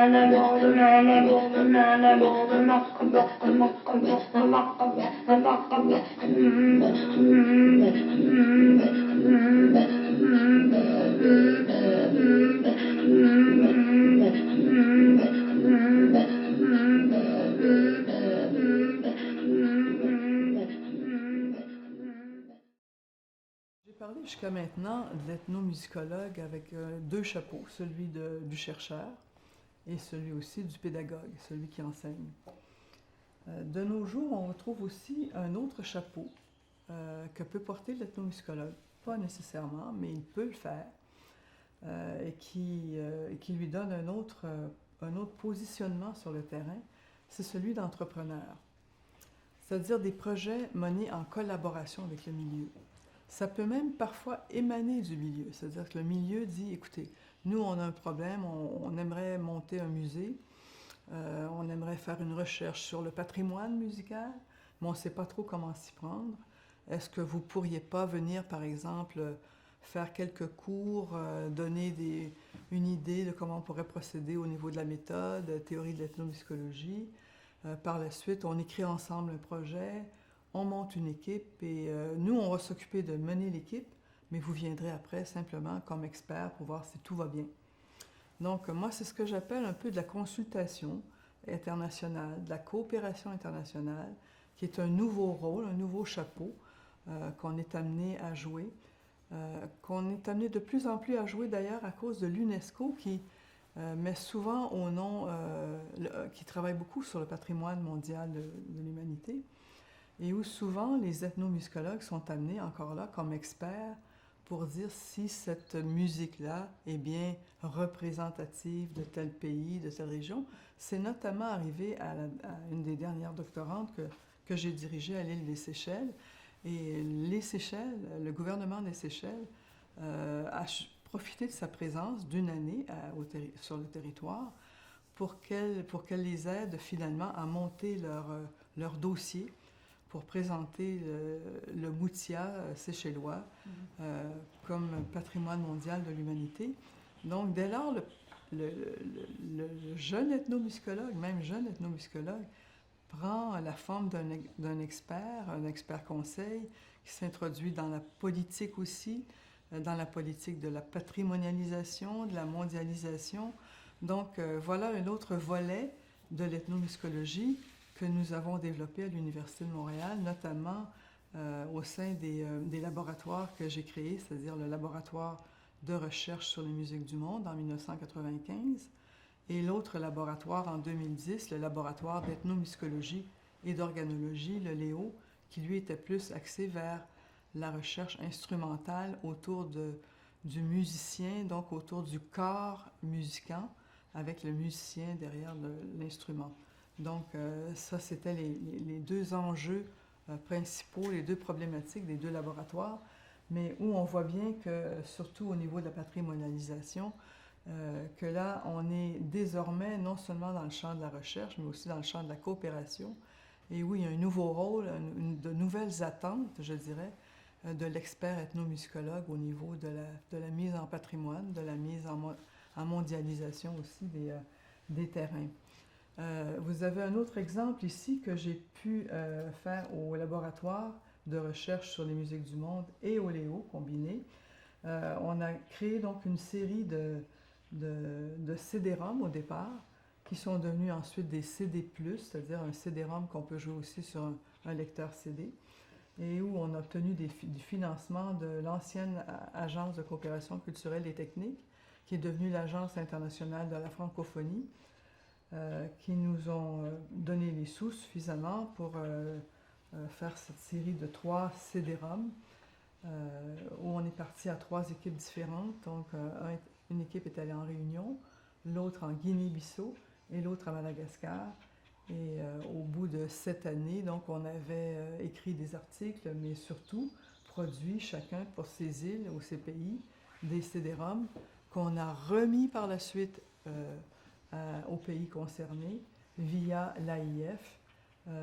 J'ai parlé jusqu'à maintenant de l'ethnomusicologue avec deux chapeaux, celui du chercheur et celui aussi du pédagogue, celui qui enseigne. De nos jours, on retrouve aussi un autre chapeau que peut porter l'ethnomusicologue. Pas nécessairement, mais il peut le faire et qui lui donne un autre positionnement sur le terrain, c'est celui d'entrepreneur. C'est-à-dire des projets menés en collaboration avec le milieu. Ça peut même parfois émaner du milieu, c'est-à-dire que le milieu dit, écoutez, nous on a un problème, on aimerait monter un musée, on aimerait faire une recherche sur le patrimoine musical, mais on ne sait pas trop comment s'y prendre. Est-ce que vous ne pourriez pas venir, par exemple, faire quelques cours, donner une idée de comment on pourrait procéder au niveau de la méthode, théorie de l'ethnomusicologie. Par la suite, on écrit ensemble un projet, on monte une équipe et nous, on va s'occuper de mener l'équipe, mais vous viendrez après simplement comme expert pour voir si tout va bien. Donc, moi, c'est ce que j'appelle un peu de la consultation internationale, de la coopération internationale, qui est un nouveau rôle, un nouveau chapeau qu'on est amené à jouer, qu'on est amené de plus en plus à jouer d'ailleurs à cause de l'UNESCO qui met souvent au nom, qui travaille beaucoup sur le patrimoine mondial de l'humanité, et où souvent les ethnomusicologues sont amenés encore là comme experts pour dire si cette musique-là est bien représentative de tel pays, de telle région. C'est notamment arrivé à une des dernières doctorantes que j'ai dirigée à l'île des Seychelles. Et les Seychelles, le gouvernement des Seychelles a profité de sa présence d'une année sur le territoire pour qu'elle les aide finalement à monter leur dossier pour présenter le Moutia séchellois comme patrimoine mondial de l'humanité. Donc, dès lors, le jeune ethnomusicologue, même jeune ethnomusicologue, prend la forme d'un expert, un expert conseil, qui s'introduit dans la politique aussi, dans la politique de la patrimonialisation, de la mondialisation. Donc, voilà un autre volet de l'ethnomusicologie que nous avons développé à l'Université de Montréal, notamment au sein des laboratoires que j'ai créés, c'est-à-dire le laboratoire de recherche sur les musiques du monde en 1995 et l'autre laboratoire en 2010, le laboratoire d'ethnomusicologie et d'organologie, le LEO, qui lui était plus axé vers la recherche instrumentale autour du musicien, donc autour du corps musicant, avec le musicien derrière l'instrument. Donc, ça, c'était les deux enjeux principaux, les deux problématiques des deux laboratoires, mais où on voit bien que, surtout au niveau de la patrimonialisation, que là, on est désormais non seulement dans le champ de la recherche, mais aussi dans le champ de la coopération, et où il y a un nouveau rôle, de nouvelles attentes, je dirais, de l'expert ethnomusicologue au niveau de la mise en patrimoine, de la mise en mondialisation aussi des terrains. Vous avez un autre exemple ici que j'ai pu faire au laboratoire de recherche sur les musiques du monde et au Léo combiné. On a créé donc une série de CD-ROM au départ, qui sont devenus ensuite des CD+, c'est-à-dire un CD-ROM qu'on peut jouer aussi sur un lecteur CD, et où on a obtenu du financement de l'ancienne Agence de coopération culturelle et technique, qui est devenue l'Agence internationale de la francophonie, qui nous ont donné les sous suffisamment pour faire cette série de 3 CD-ROM, où on est parti à 3 équipes différentes. Donc, une équipe est allée en Réunion, l'autre en Guinée-Bissau et l'autre à Madagascar. Et au bout de 7 années, donc, on avait écrit des articles, mais surtout produit chacun pour ses îles ou ses pays des CD-ROM qu'on a remis par la suite aux pays concernés via l'AIF,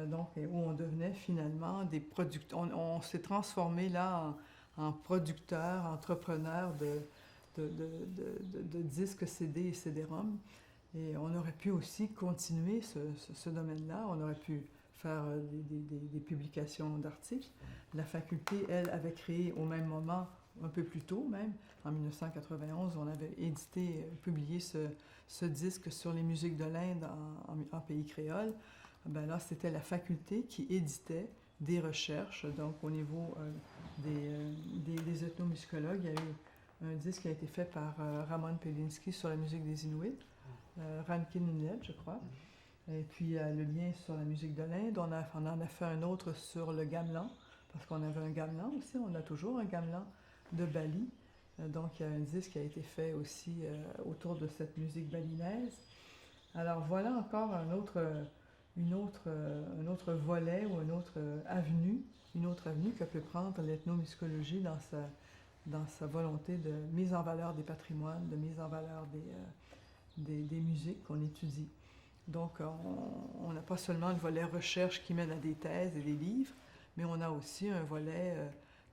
donc, où on devenait finalement des producteurs. On s'est transformé là en producteurs, entrepreneurs de disques CD et CD-ROM. Et on aurait pu aussi continuer ce domaine-là. On aurait pu faire des publications d'articles. La faculté, elle, avait créé au même moment, un peu plus tôt même, en 1991, on avait édité, publié ce disque sur les musiques de l'Inde en pays créole. Ben là, c'était la faculté qui éditait des recherches. Donc, au niveau des ethnomusicologues, il y a eu un disque qui a été fait par Ramon Pelinsky sur la musique des Inuits, Rankin Inlet, je crois. Et puis, le lien sur la musique de l'Inde. On en a fait un autre sur le gamelan, parce qu'on avait un gamelan aussi. On a toujours un gamelan de Bali. Donc, il y a un disque qui a été fait aussi autour de cette musique balinaise. Alors, voilà encore un autre volet ou une autre avenue que peut prendre l'ethnomusicologie dans sa volonté de mise en valeur des patrimoines, de mise en valeur des musiques qu'on étudie. Donc, on n'a pas seulement le volet recherche qui mène à des thèses et des livres, mais on a aussi un volet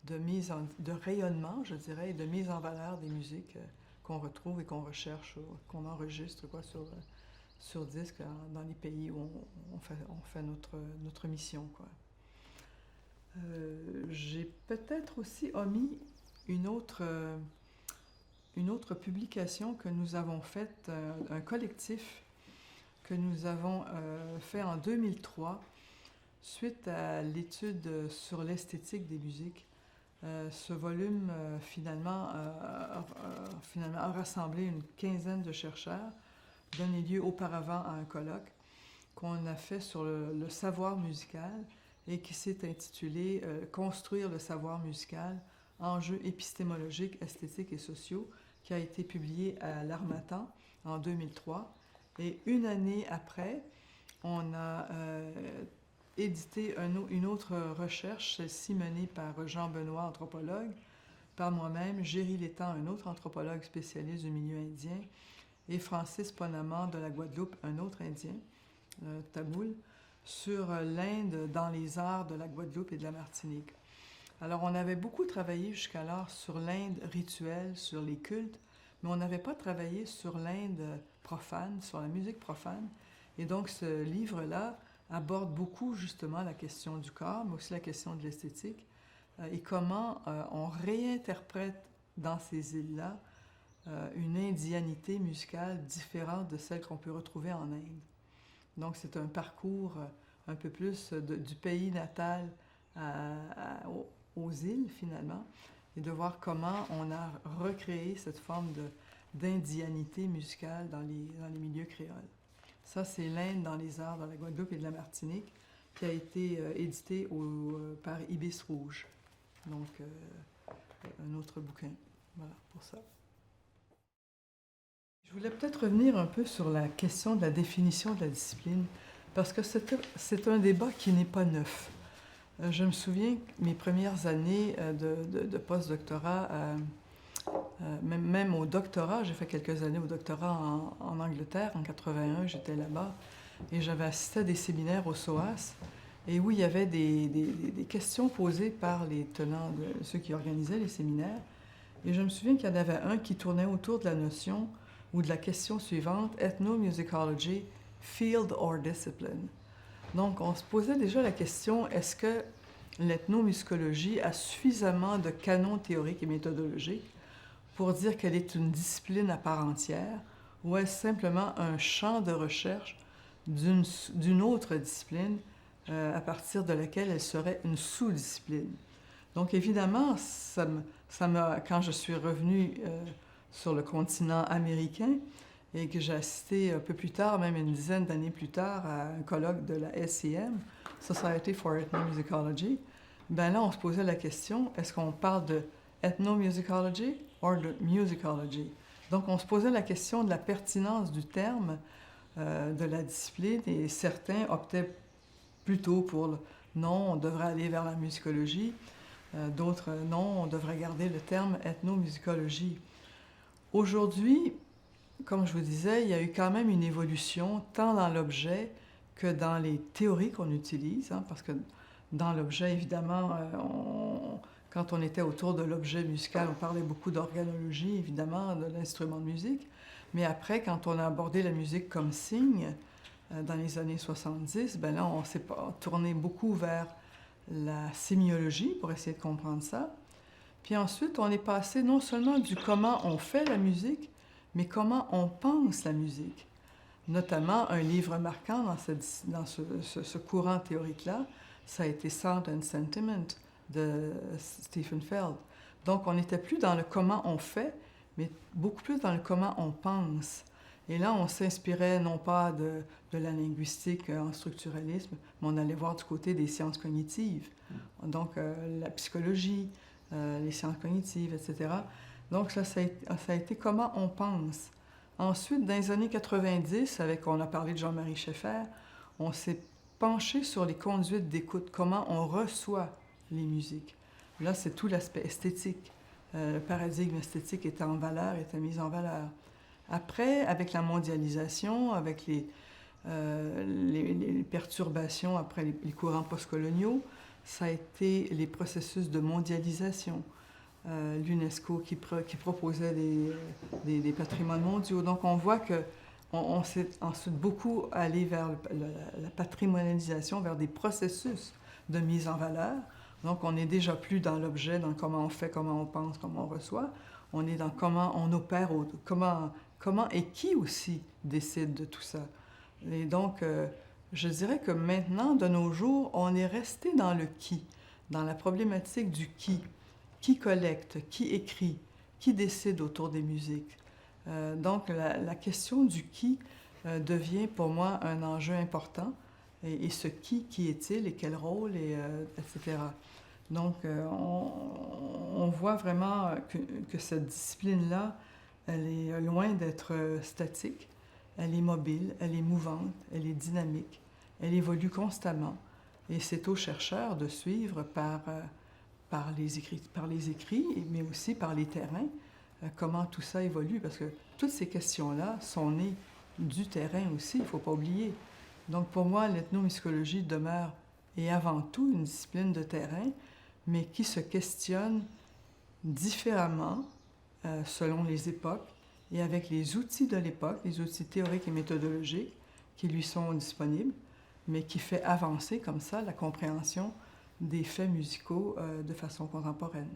de rayonnement, je dirais, et de mise en valeur des musiques qu'on retrouve et qu'on recherche, qu'on enregistre sur disque dans les pays où on fait notre mission, quoi. J'ai peut-être aussi omis une autre publication que nous avons faite, un collectif que nous avons fait en 2003 suite à l'étude sur l'esthétique des musiques. Ce volume, finalement, a rassemblé une quinzaine de chercheurs, donné lieu auparavant à un colloque qu'on a fait sur le savoir musical et qui s'est intitulé « Construire le savoir musical, enjeux épistémologiques, esthétiques et sociaux », qui a été publié à l'Harmattan en 2003. Et une année après, on a édité une autre recherche, celle-ci menée par Jean Benoît, anthropologue, par moi-même, Géry Létang, un autre anthropologue spécialiste du milieu indien, et Francis Ponaman de la Guadeloupe, un autre Indien, Taboul, sur l'Inde dans les arts de la Guadeloupe et de la Martinique. Alors, on avait beaucoup travaillé jusqu'alors sur l'Inde rituelle, sur les cultes, mais on n'avait pas travaillé sur l'Inde profane, sur la musique profane. Et donc, ce livre-là aborde beaucoup justement la question du corps, mais aussi la question de l'esthétique, et comment on réinterprète dans ces îles-là une indianité musicale différente de celle qu'on peut retrouver en Inde. Donc, c'est un parcours un peu plus du pays natal aux îles, finalement, et de voir comment on a recréé cette forme d'indianité musicale dans les milieux créoles. Ça, c'est l'Inde dans les arts de la Guadeloupe et de la Martinique, qui a été édité par Ibis Rouge. Donc, un autre bouquin. Voilà, pour ça. Je voulais peut-être revenir un peu sur la question de la définition de la discipline, parce que c'est un débat qui n'est pas neuf. Je me souviens que mes premières années de post-doctorat, même au doctorat, j'ai fait quelques années au doctorat en Angleterre, en 81, j'étais là-bas, et j'avais assisté à des séminaires au SOAS, et où il y avait des questions posées par les tenants, ceux qui organisaient les séminaires, et je me souviens qu'il y en avait un qui tournait autour de la notion ou de la question suivante, ethnomusicology, field or discipline. Donc, on se posait déjà la question, est-ce que l'ethnomusicologie a suffisamment de canons théoriques et méthodologiques pour dire qu'elle est une discipline à part entière, ou est-ce simplement un champ de recherche d'une autre discipline à partir de laquelle elle serait une sous-discipline? Donc, évidemment, quand je suis revenue sur le continent américain, et que j'ai assisté un peu plus tard, même une dizaine d'années plus tard, à un colloque de la SEM, Society for Ethnomusicology, ben là, on se posait la question, est-ce qu'on parle de ethnomusicology ou de musicology? Donc, on se posait la question de la pertinence du terme de la discipline, et certains optaient plutôt pour non, on devrait aller vers la musicologie, d'autres non, on devrait garder le terme ethnomusicologie. Aujourd'hui, comme je vous disais, il y a eu quand même une évolution, tant dans l'objet que dans les théories qu'on utilise, hein, parce que dans l'objet, évidemment, quand on était autour de l'objet musical, on parlait beaucoup d'organologie, évidemment, de l'instrument de musique, Mais après, quand on a abordé la musique comme signe, dans les années 70, ben là, on s'est tourné beaucoup vers la sémiologie pour essayer de comprendre ça. Puis ensuite, on est passé non seulement du comment on fait la musique, mais comment on pense la musique. Notamment, un livre marquant dans ce courant théorique-là, ça a été Sound and Sentiment de Stephen Feld. Donc, on n'était plus dans le comment on fait, mais beaucoup plus dans le comment on pense. Et là, on s'inspirait non pas de la linguistique en structuralisme, mais on allait voir du côté des sciences cognitives. Donc, la psychologie, les sciences cognitives, etc. Donc, ça a été comment on pense. Ensuite, dans les années 90, on a parlé de Jean-Marie Schaeffer, on s'est penché sur les conduites d'écoute, comment on reçoit les musiques. Là, c'est tout l'aspect esthétique. Le paradigme esthétique était mis en valeur. Après, avec la mondialisation, avec les perturbations après les courants postcoloniaux, ça a été les processus de mondialisation. L'UNESCO qui proposait des patrimoines mondiaux. Donc, on voit qu'on s'est ensuite beaucoup allé vers la patrimonialisation, vers des processus de mise en valeur. Donc, on n'est déjà plus dans l'objet, dans comment on fait, comment on pense, comment on reçoit. On est dans comment on opère, comment et qui aussi décide de tout ça. Et donc, je dirais que maintenant, de nos jours, on est resté dans le qui, dans la problématique du qui. Qui collecte, qui écrit, qui décide autour des musiques. Donc, la question du qui devient pour moi un enjeu important. Et ce qui est-il et quel rôle, etc. Donc, on voit vraiment que cette discipline-là, elle est loin d'être statique. Elle est mobile, elle est mouvante, elle est dynamique, elle évolue constamment. Et c'est aux chercheurs de suivre par les écrits, mais aussi par les terrains, comment tout ça évolue. Parce que toutes ces questions-là sont nées du terrain aussi, il ne faut pas oublier. Donc pour moi, l'ethnomusicologie demeure et avant tout une discipline de terrain, mais qui se questionne différemment selon les époques et avec les outils de l'époque, les outils théoriques et méthodologiques qui lui sont disponibles, mais qui fait avancer comme ça la compréhension des faits musicaux de façon contemporaine.